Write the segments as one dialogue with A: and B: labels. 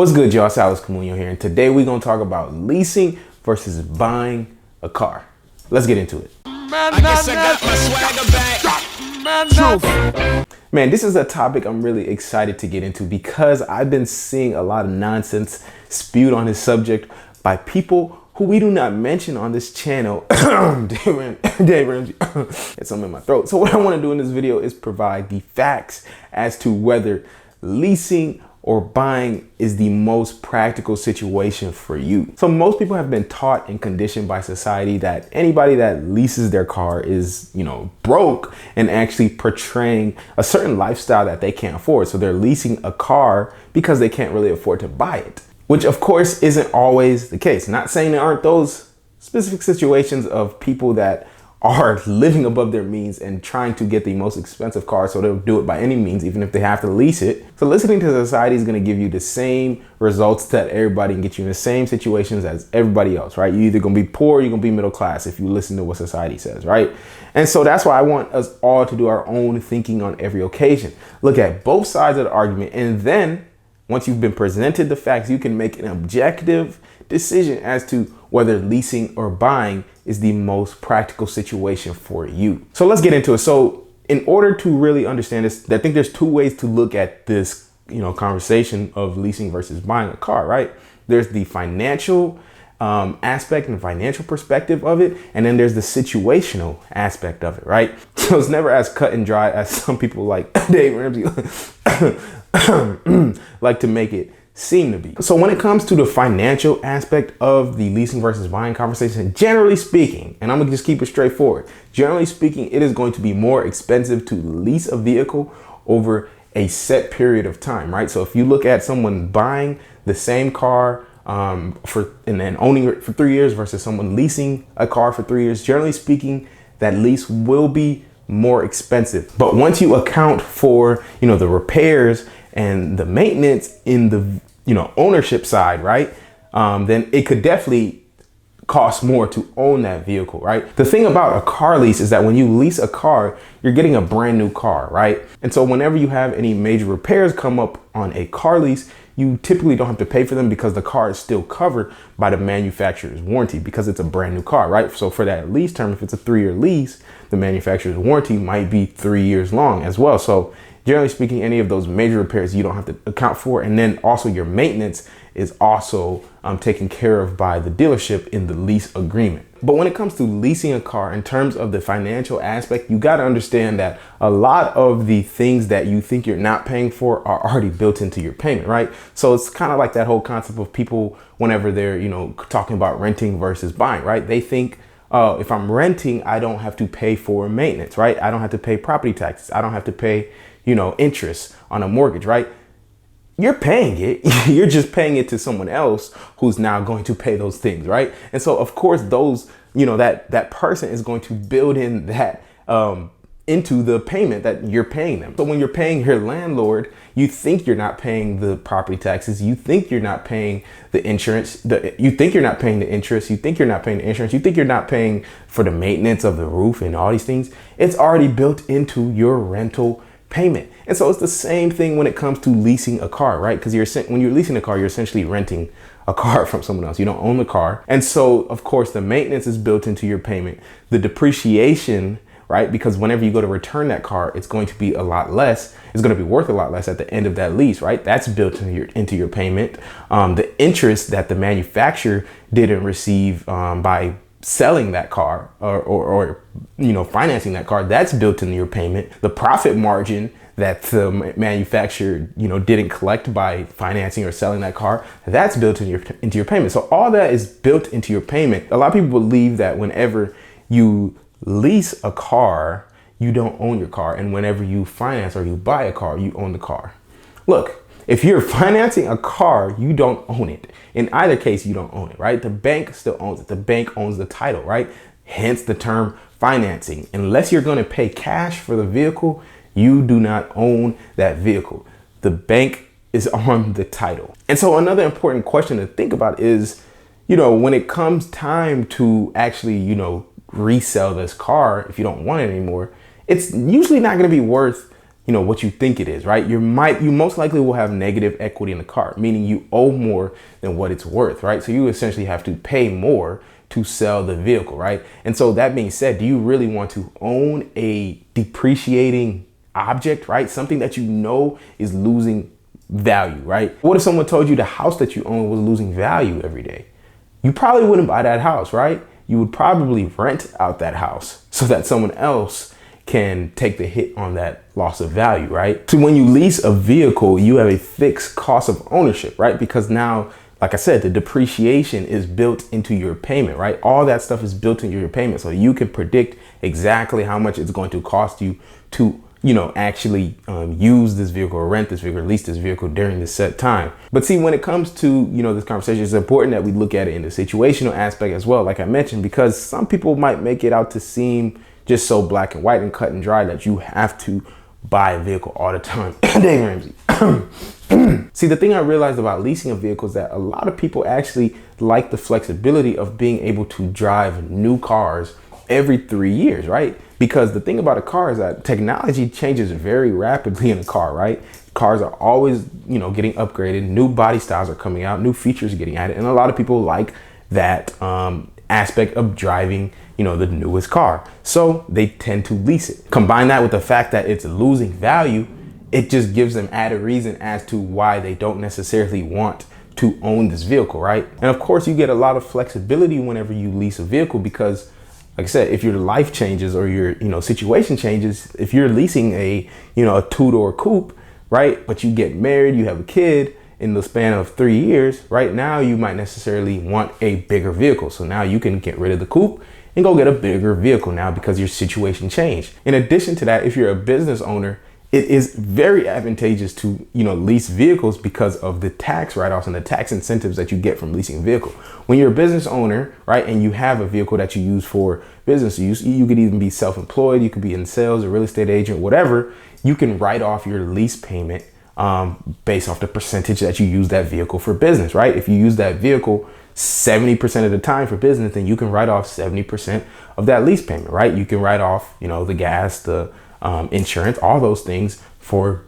A: What's good, y'all? Silas Camuno here, and today we're gonna talk about leasing versus buying a car. Let's get into it.
B: I guess I got my swagger back.
A: Man, this is a topic I'm really excited to get into because I've been seeing a lot of nonsense spewed on this subject by people who we do not mention on this channel. Dave Ramsey. It's something in my throat. So what I want to do in this video is provide the facts as to whether leasing or buying is the most practical situation for you. So most people have been taught and conditioned by society that anybody that leases their car is, broke and actually portraying a certain lifestyle that they can't afford. So they're leasing a car because they can't really afford to buy it, which of course isn't always the case. Not saying there aren't those specific situations of people that are living above their means and trying to get the most expensive car, so they'll do it by any means, even if they have to lease it. So listening to society is going to give you the same results that everybody can get you in the same situations as everybody else, right? You're either going to be poor or you're going to be middle class if you listen to what society says, right? And so that's why I want us all to do our own thinking on every occasion. Look at both sides of the argument, and then once you've been presented the facts, you can make an objective decision as to whether leasing or buying is the most practical situation for you. So let's get into it. So in order to really understand this, I think there's two ways to look at this, conversation of leasing versus buying a car, right? There's the financial aspect and financial perspective of it, and then there's the situational aspect of it, right? So it's never as cut and dry as some people like Dave Ramsey like to make it seem to be. So when it comes to the financial aspect of the leasing versus buying conversation, generally speaking, and I'm gonna just keep it straightforward, generally speaking, it is going to be more expensive to lease a vehicle over a set period of time, right? So if you look at someone buying the same car and then owning it for 3 years versus someone leasing a car for 3 years, generally speaking, that lease will be more expensive. But once you account for, the repairs and the maintenance in the, ownership side, right? Then it could definitely cost more to own that vehicle, right? The thing about a car lease is that when you lease a car, you're getting a brand new car, right? And so whenever you have any major repairs come up on a car lease, you typically don't have to pay for them because the car is still covered by the manufacturer's warranty because it's a brand new car, right? So for that lease term, if it's a 3-year lease, the manufacturer's warranty might be 3 years long as well. So generally speaking, any of those major repairs you don't have to account for. And then also your maintenance is also taken care of by the dealership in the lease agreement. But when it comes to leasing a car, in terms of the financial aspect, you got to understand that a lot of the things that you think you're not paying for are already built into your payment, right? So it's kind of like that whole concept of people whenever they're, talking about renting versus buying, right? They think, oh, if I'm renting, I don't have to pay for maintenance, right? I don't have to pay property taxes. I don't have to pay, interest on a mortgage, right? You're paying it. You're just paying it to someone else who's now going to pay those things, right? And so, of course, those, that person is going to build in that into the payment that you're paying them. So when you're paying your landlord, you think you're not paying the property taxes. You think you're not paying the insurance. You think you're not paying the interest. You think you're not paying the insurance. You think you're not paying for the maintenance of the roof and all these things. It's already built into your rental payment. And so it's the same thing when it comes to leasing a car, right? Because when you're leasing a car, you're essentially renting a car from someone else. You don't own the car. And so, of course, the maintenance is built into your payment. The depreciation, right? Because whenever you go to return that car, it's going to be a lot less. It's going to be worth a lot less at the end of that lease, right? That's built into your payment. The interest that the manufacturer didn't receive by selling that car or financing that car, that's built into your payment. The profit margin that the manufacturer didn't collect by financing or selling that car, that's built into your payment. So all that is built into your payment. A lot of people believe that whenever you lease a car, you don't own your car, and whenever you finance or you buy a car, you own the car. Look, if you're financing a car, you don't own it. In either case, you don't own it, right? The bank still owns it. The bank owns the title, right? Hence the term financing. Unless you're going to pay cash for the vehicle, you do not own that vehicle. The bank is on the title. And so another important question to think about is, when it comes time to actually, resell this car, if you don't want it anymore, it's usually not going to be worth what you think it is, right? You most likely will have negative equity in the car, meaning you owe more than what it's worth, right? So you essentially have to pay more to sell the vehicle, right? And so that being said, do you really want to own a depreciating object, right? Something that is losing value, right? What if someone told you the house that you own was losing value every day? You probably wouldn't buy that house, right? You would probably rent out that house so that someone else can take the hit on that loss of value, right? So when you lease a vehicle, you have a fixed cost of ownership, right? Because now, like I said, the depreciation is built into your payment, right? All that stuff is built into your payment. So you can predict exactly how much it's going to cost you to actually use this vehicle or rent this vehicle or lease this vehicle during this set time. But see, when it comes to, this conversation, it's important that we look at it in the situational aspect as well, like I mentioned, because some people might make it out to seem just so black and white and cut and dry that you have to buy a vehicle all the time. Dave Ramsey. See, the thing I realized about leasing a vehicle is that a lot of people actually like the flexibility of being able to drive new cars every 3 years, right? Because the thing about a car is that technology changes very rapidly in a car, right? Cars are always, getting upgraded. New body styles are coming out, new features are getting added. And a lot of people like that aspect of driving, the newest car. So they tend to lease it. Combine that with the fact that it's losing value, it just gives them added reason as to why they don't necessarily want to own this vehicle, right? And of course, you get a lot of flexibility whenever you lease a vehicle because, like I said, if your life changes or your, situation changes, if you're leasing a 2-door coupe, right? But you get married, you have a kid in the span of 3 years, right? Now you might necessarily want a bigger vehicle. So now you can get rid of the coupe and go get a bigger vehicle now because your situation changed. In addition to that, if you're a business owner, it is very advantageous to, lease vehicles because of the tax write-offs and the tax incentives that you get from leasing a vehicle. When you're a business owner, right, and you have a vehicle that you use for business use, you could even be self-employed, you could be in sales, a real estate agent, whatever, you can write off your lease payment based off the percentage that you use that vehicle for business, right? If you use that vehicle 70% of the time for business, then you can write off 70% of that lease payment, right? You can write off, the gas, the insurance, all those things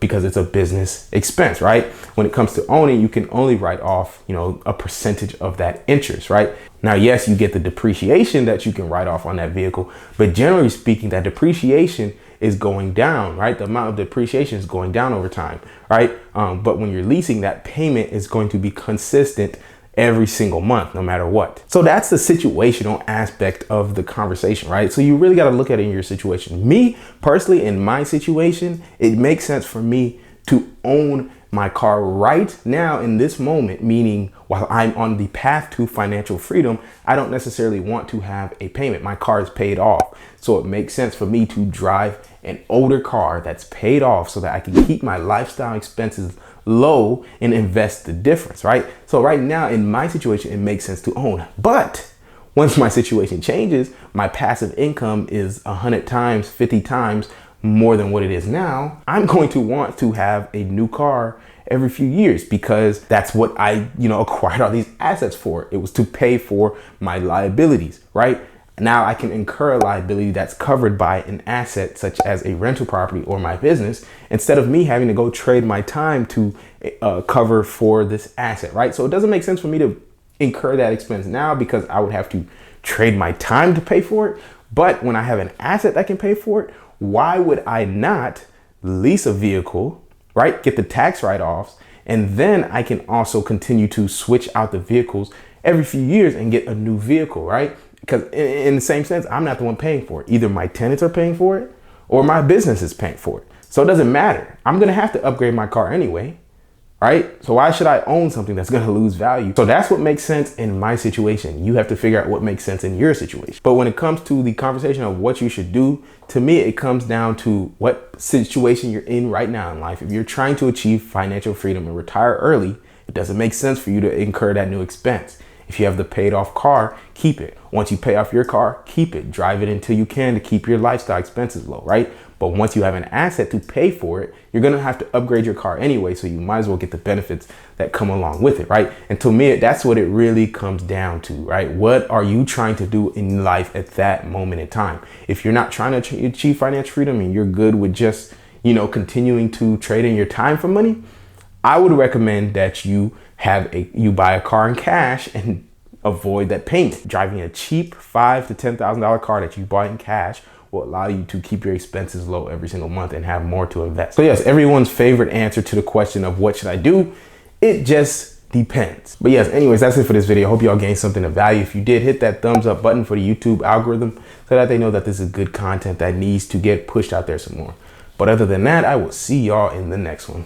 A: because it's a business expense, right? When it comes to owning, you can only write off, a percentage of that interest, right? Now, yes, you get the depreciation that you can write off on that vehicle, but generally speaking, that depreciation is going down, right? The amount of depreciation is going down over time, right? But when you're leasing, that payment is going to be consistent every single month, no matter what. So that's the situational aspect of the conversation, right? So you really got to look at it in your situation. Me personally, in my situation, it makes sense for me to own my car right now in this moment, meaning while I'm on the path to financial freedom, I don't necessarily want to have a payment. My car is paid off. So it makes sense for me to drive an older car that's paid off so that I can keep my lifestyle expenses low and invest the difference, right? So right now in my situation, it makes sense to own. But once my situation changes, my passive income is 100 times, 50 times more than what it is now, I'm going to want to have a new car every few years because that's what I, acquired all these assets for. It was to pay for my liabilities, right? Now I can incur a liability that's covered by an asset such as a rental property or my business instead of me having to go trade my time to cover for this asset, right? So it doesn't make sense for me to incur that expense now because I would have to trade my time to pay for it. But when I have an asset that can pay for it, why would I not lease a vehicle, right? Get the tax write-offs, and then I can also continue to switch out the vehicles every few years and get a new vehicle, right? Because in the same sense, I'm not the one paying for it. Either my tenants are paying for it or my business is paying for it. So it doesn't matter. I'm going to have to upgrade my car anyway, right? So why should I own something that's going to lose value? So that's what makes sense in my situation. You have to figure out what makes sense in your situation. But when it comes to the conversation of what you should do, to me, it comes down to what situation you're in right now in life. If you're trying to achieve financial freedom and retire early, it doesn't make sense for you to incur that new expense. If you have the paid off car, keep it. Once you pay off your car, keep it. Drive it until you can to keep your lifestyle expenses low, right? But once you have an asset to pay for it, you're going to have to upgrade your car anyway. So you might as well get the benefits that come along with it, right? And to me, that's what it really comes down to, right? What are you trying to do in life at that moment in time? If you're not trying to achieve financial freedom and you're good with just, you know, continuing to trade in your time for money, I would recommend that you buy a car in cash and avoid that payment. Driving a cheap $5,000 to $10,000 car that you bought in cash will allow you to keep your expenses low every single month and have more to invest. So yes, everyone's favorite answer to the question of what should I do? It just depends. But yes, anyways, that's it for this video. I hope y'all gained something of value. If you did, hit that thumbs up button for the YouTube algorithm so that they know that this is good content that needs to get pushed out there some more. But other than that, I will see y'all in the next one.